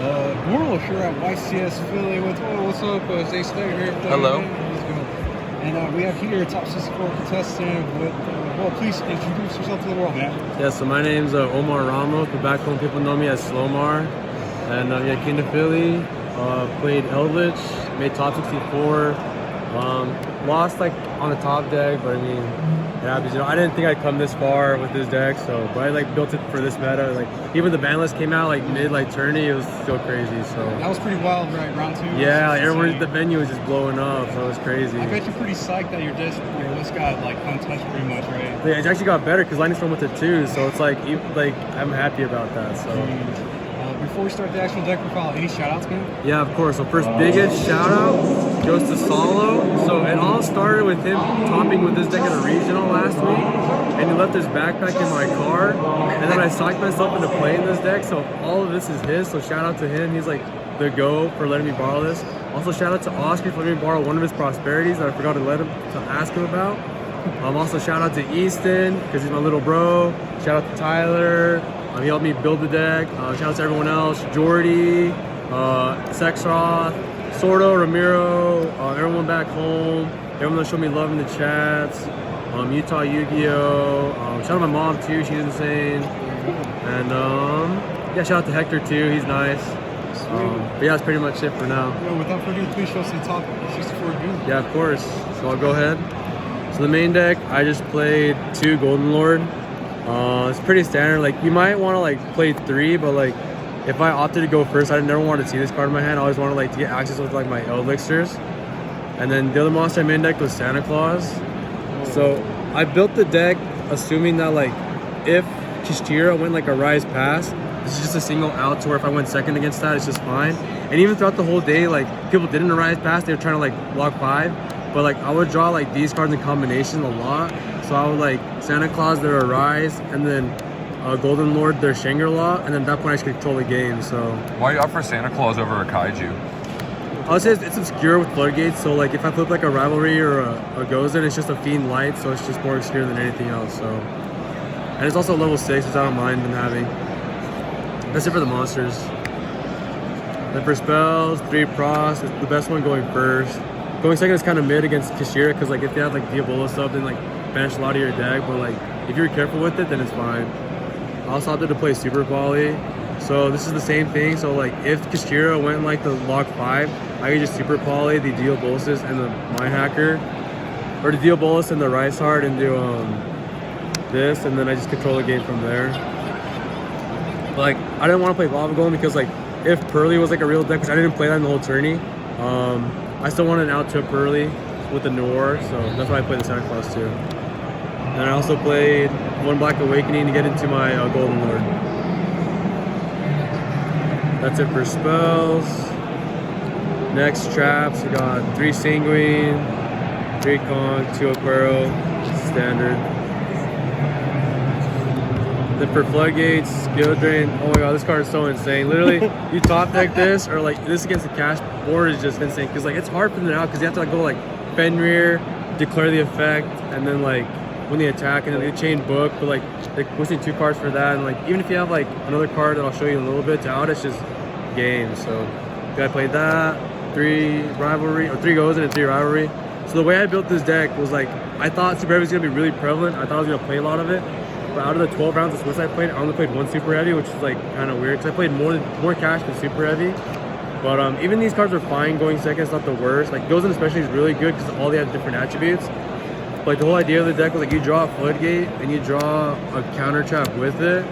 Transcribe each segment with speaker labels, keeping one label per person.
Speaker 1: Normal here at YCS Philly. What's up? Stay Slater here.
Speaker 2: Hello.
Speaker 1: And we have here a top 64 contestant. Well, please introduce yourself to the world, man.
Speaker 3: Yeah, so my name's Omar Ramos, but back home people know me as Slomar. And yeah, came to Philly, played Eldlich, made top 64. Lost like on the top deck, but I mean, it happens. You know, I didn't think I'd come this far with this deck, so but I like built it for this meta. Like even the ban list came out like mid like tourney, it was still crazy. So
Speaker 1: that was pretty wild, right? Round 2.
Speaker 3: Yeah, like, everyone at the venue was just blowing up, so it was crazy.
Speaker 1: I bet you're pretty psyched that your list got like untouched pretty much, right?
Speaker 3: Yeah, it actually got better because Lightning Storm went to 2, so it's like I'm happy about that. So.
Speaker 1: Before we start the actual deck profile, any shout-outs, man?
Speaker 3: Yeah, of course. So first biggest shout-out goes to Solo. So it all started with him topping with this deck at a regional last week, and he left his backpack in my car, and then I psyched myself into playing this deck, so all of this is his, so shout out to him. He's like the go for letting me borrow this. Also shout out to Oscar for letting me borrow one of his prosperities that I forgot to ask him about. Also shout out to Easton, because he's my little bro. Shout out to Tyler. He helped me build the deck. Shout out to everyone else. Jordy, Sexroth, Sordo, Ramiro, everyone back home. Everyone that showed me love in the chats. Utah Yu-Gi-Oh! Shout out to my mom too, she's insane. And yeah, shout out to Hector too, he's nice. But yeah, that's pretty much it for now.
Speaker 1: Without further ado, please show us the top 64 dude.
Speaker 3: Yeah, of course. So I'll go ahead. So the main deck, I just played 2 Golden Lord. It's pretty standard. Like you might want to like play 3, but like if I opted to go first, I never wanted to see this card in my hand. I always wanted like to get access with like my Eldlichs. And then the other monster I main deck was Santa Claus. So I built the deck assuming that like if Kishira went like a rise pass, this is just a single out to where if I went second against that, it's just fine. And even throughout the whole day, like people didn't rise pass, they were trying to like block 5. But like I would draw like these cards in combination a lot. So I would like Santa Claus their Arise, and then Golden Lord their Shangri-La, and then at that point I just control the game. So
Speaker 2: why are you up for Santa Claus over a Kaiju?
Speaker 3: I would say it's obscure with Floodgates. So like if I flip like a Rivalry or a Gozen, it's just a Fiend Light, so it's just more obscure than anything else. So and it's also level 6, which I don't mind them having. That's it for the monsters. Then for spells, 3 Pros, it's the best one going first. Going second is kind of mid against Kishira, because like if you have like Diabolo stuff, then like banish a lot of your deck, but like if you're careful with it, then it's fine. I also opted to play Super Poly, so this is the same thing. So like if Kishira went like the log 5, I could just Super Poly the Diabolosis and the Mind Hacker, or the Diabolus and the Rice Heart, and do this, and then I just control the game from there. But like I didn't want to play Lava Golem because like if Pearly was like a real deck, which I didn't play that in the whole tourney, I still wanted an out to Pearly with the Noir, so that's why I played the Santa Claus too. And I also played 1 Black Awakening to get into my Golden Lord. That's it for spells. Next traps, we got 3 Sanguine, 3 Kong, 2 Aquaro, standard. Then for Floodgates, Skill Drain, oh my god, this card is so insane. Literally, you top deck this, or like this against the cash board is just insane. Because like it's hard for them out, because you have to like go like Fenrir, declare the effect, and then like when they attack, and then they chain book, but like they're pushing 2 cards for that, and like even if you have like another card that I'll show you in a little bit to out, it's just game. So I played that, 3 Rivalry, or 3 Gozen and 3 Rivalry. So the way I built this deck was like, I thought Super Heavy was gonna be really prevalent. I thought I was gonna play a lot of it. But out of the 12 rounds of Swiss I played, I only played 1 Super Heavy, which is like kind of weird, because I played more cash than Super Heavy. But even these cards are fine going second, it's not the worst. Like Gozen especially is really good because all they have different attributes. But the whole idea of the deck was like you draw a Floodgate and you draw a counter trap with it.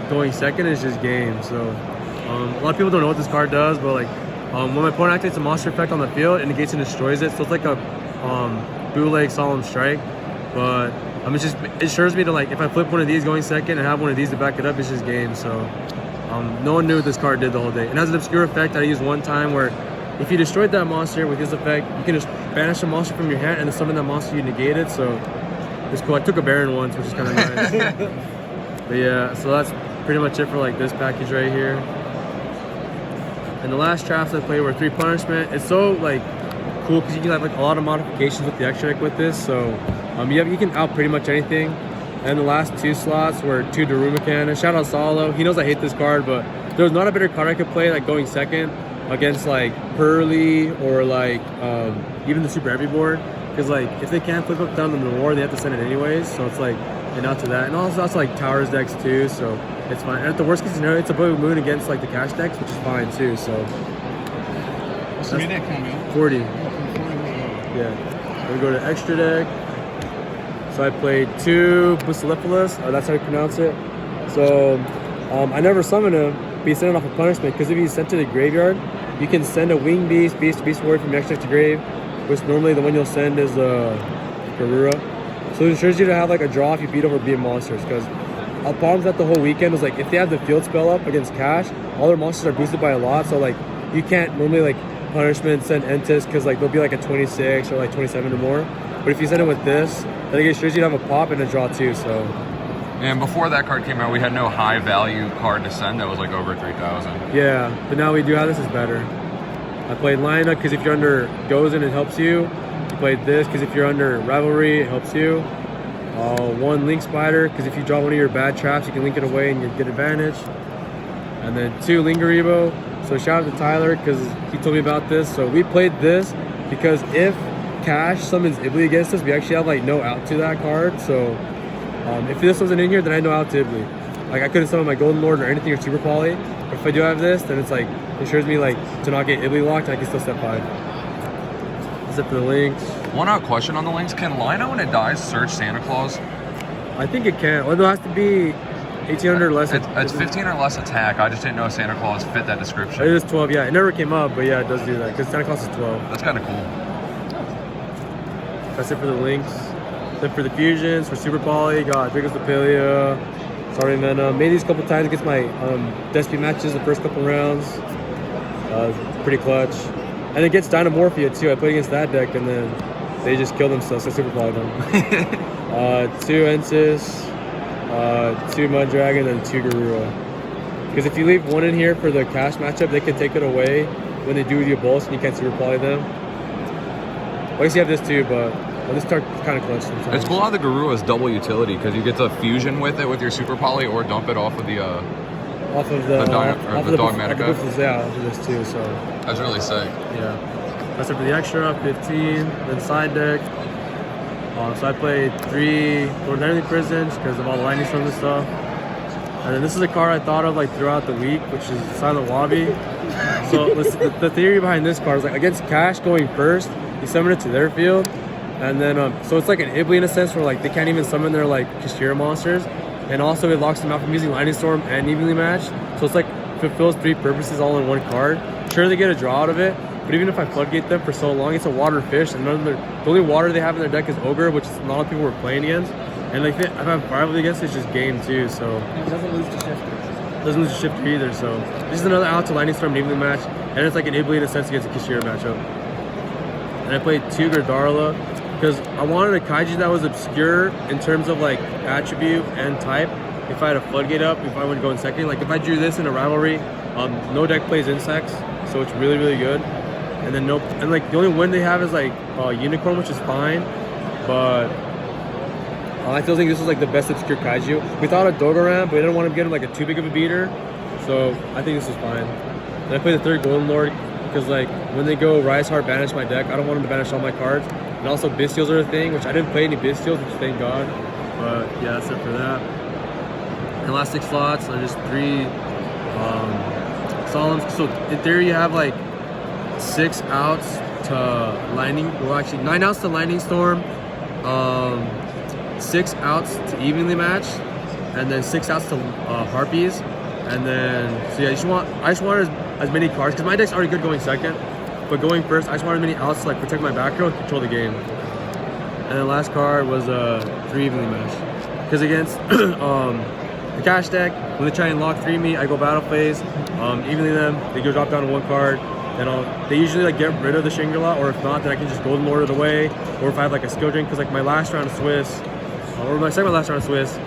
Speaker 3: Going second is just game. So a lot of people don't know what this card does, but like when my opponent activates a monster effect on the field, it negates and destroys it. So it's like a bootleg Solemn Strike. But it assures me to like if I flip one of these going second and have one of these to back it up, it's just game. So no one knew what this card did the whole day. It has an obscure effect that I used one time where if you destroyed that monster with this effect, you can just banish a monster from your hand and then summon that monster you negated. So it's cool. I took a Baron once, which is kind of nice. But yeah, so that's pretty much it for like this package right here. And the last traps I played were 3 Punishment. It's so like cool because you can have like a lot of modifications with the extra deck with this. So you can out pretty much anything. And the last 2 slots were 2 Daruma Cannon. Shout out Solo. He knows I hate this card, but there's not a better card I could play like going second against like Pearly or like even the Super Heavy board, because like if they can't flip up down the reward, they have to send it anyways. So it's like, and out to that, and also that's like Towers decks too, so it's fine. And at the worst case scenario, it's a Blue Moon against like the cash decks, which is fine too. So
Speaker 1: What's the main deck come out?
Speaker 3: 40.
Speaker 1: 40.
Speaker 3: Yeah. We go to extra deck. So I played 2 Bucephalus, or that's how you pronounce it. So I never summon him, but he sent it off a punishment, because if he's sent to the graveyard, you can send a Winged Beast, Beast Warrior from your extra deck to grave, which normally the one you'll send is Garura. So it ensures you to have like a draw if you beat over beat monsters, because our problems at the whole weekend was like if they have the field spell up against cash, all their monsters are boosted by a lot, so like you can't normally like punishment send Entis, because like they'll be like a 26 or like 27 or more. But if you send it with this, I think it ensures you have a pop and a draw too. So.
Speaker 2: And before that card came out, we had no high value card to send that was like over 3,000.
Speaker 3: Yeah, but now we do have this is better. I played Lina because if you're under Gozen, it helps you. I played this because if you're under Rivalry, it helps you. 1 Link Spider because if you draw one of your bad traps, you can link it away and you get advantage. And then 2 Lingaribo. So shout out to Tyler because he told me about this. So we played this because if Cash summons Ibli against us, we actually have like no out to that card. So if this wasn't in here, then I know out to Ibli. Like I couldn't summon my Golden Lord or anything or Super Poly. But if I do have this, then it's like it ensures me like to not get Ibli locked and I can still step 5. That's it for the links.
Speaker 2: One out question on the links: can Lino when it dies search Santa Claus?
Speaker 3: I think it can. Well, it has to be 1800 or less.
Speaker 2: It's 15 or less attack. I just didn't know Santa Claus fit that description.
Speaker 3: It is 12. Yeah, it never came up, but yeah, it does do that because Santa Claus is 12.
Speaker 2: That's kind of cool.
Speaker 3: That's it for the links. Then for the fusions, for Super Poly, got Draco's Depilia, Sorry Venom. Made these a couple times against my Despy matches the first couple rounds. Pretty clutch. And it gets Dynamorphia too. I played against that deck and then they just killed themselves, so Super Poly them. 2 Ensis, 2 Mud Dragon, and 2 Garura. Because if you leave 1 in here for the cash matchup, they can take it away when they do with your bolts and you can't Super Poly them. I guess you have this too, but this card kind of clutch sometimes.
Speaker 2: It's cool how the Guru is double utility because you get to fusion with it with your Super Poly or dump it off of the Dogmatica.
Speaker 3: Yeah, off of this too. So
Speaker 2: that's really sick.
Speaker 3: Yeah, that's it for the extra 15. Then side deck. So I played 3 Lord Henry Prisons because of all the lightning storms and stuff. And then this is a card I thought of like throughout the week, which is Silent Wabi. So the theory behind this card is like against Cash going first, you summon it to their field, and then so it's like an Ibli in a sense where like they can't even summon their like Kashira monsters, and also it locks them out from using Lightning Storm and Evenly Match. So it's like fulfills 3 purposes all in 1 card. Sure, they get a draw out of it, but even if I floodgate them for so long, it's a water fish, and the only water they have in their deck is Ogre, which a lot of people were playing against. And like if I have rivalry against it, it's just game too. So
Speaker 1: It doesn't lose to Shifter.
Speaker 3: Doesn't lose to Shifter either. So this is another out to Lightning Storm and Evenly Match, and it's like an Ibli in a sense against a Kashira matchup. And I played 2 Gardarla because I wanted a Kaiji that was obscure in terms of like attribute and type. If I had a floodgate up, if I would go in second, like if I drew this in a rivalry, no deck plays insects, so it's really really good. And then like the only win they have is like Unicorn, which is fine, but I still think this was like the best obscure Kaiju. We thought of Dogoran, but we didn't want to get him like a too big of a beater, so I think this is fine. And I played the 3rd Golden Lord because like when they go Rise Heart banish my deck, I don't want them to banish all my cards. And also Bestials are a thing, which I didn't play any Bestials, which thank God. But yeah, that's it for that. And last 6 slots are just 3 Solemns. So in theory you have like 6 outs to Lightning, well actually 9 outs to Lightning Storm, 6 outs to Evenly Match, and then 6 outs to Harpies. And then, so yeah, I just want as many cards, because my deck's already good going second, but going first, I just want as many outs to like protect my back row and control the game. And then last card was 3 Evenly Match. Because against the cash deck, when they try and lock 3 me, I go battle phase, evenly them, they go drop down to 1 card, then they usually like get rid of the Shangri-La, or if not, then I can just Golden Lord it away, or if I have like a skill drink, because like my last round of Swiss, or my second last round of Swiss,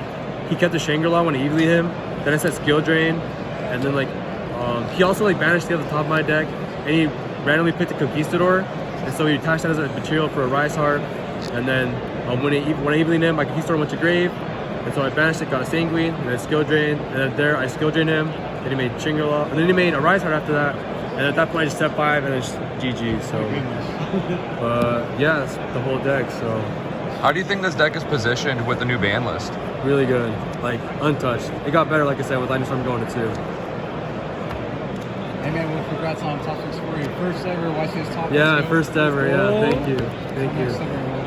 Speaker 3: he kept the Shangri-La when I evenly him, then I said skill drain, and then like he also like banished the other top of my deck, and he randomly picked a Conquistador, and so he attached that as a material for a Rise Heart, and then when I evenly him, my Conquistador went to grave, and so I banished it, got a Sanguine, and then skill drain, and then there I skill drain him, Then he made Chingala, and then he made a Rise Heart after that. And at that point, I just step 5 and it's GG. So, yeah, that's the whole deck. So,
Speaker 2: How do you think this deck is positioned with the new ban list?
Speaker 3: really good, like untouched. It got better, like I said, with Lightning Storm going to 2.
Speaker 1: Hey man, well, congrats on top 6 for your first ever YCS top.
Speaker 3: Yeah, first ever. Yeah, thank you, thank you.
Speaker 1: Next ever,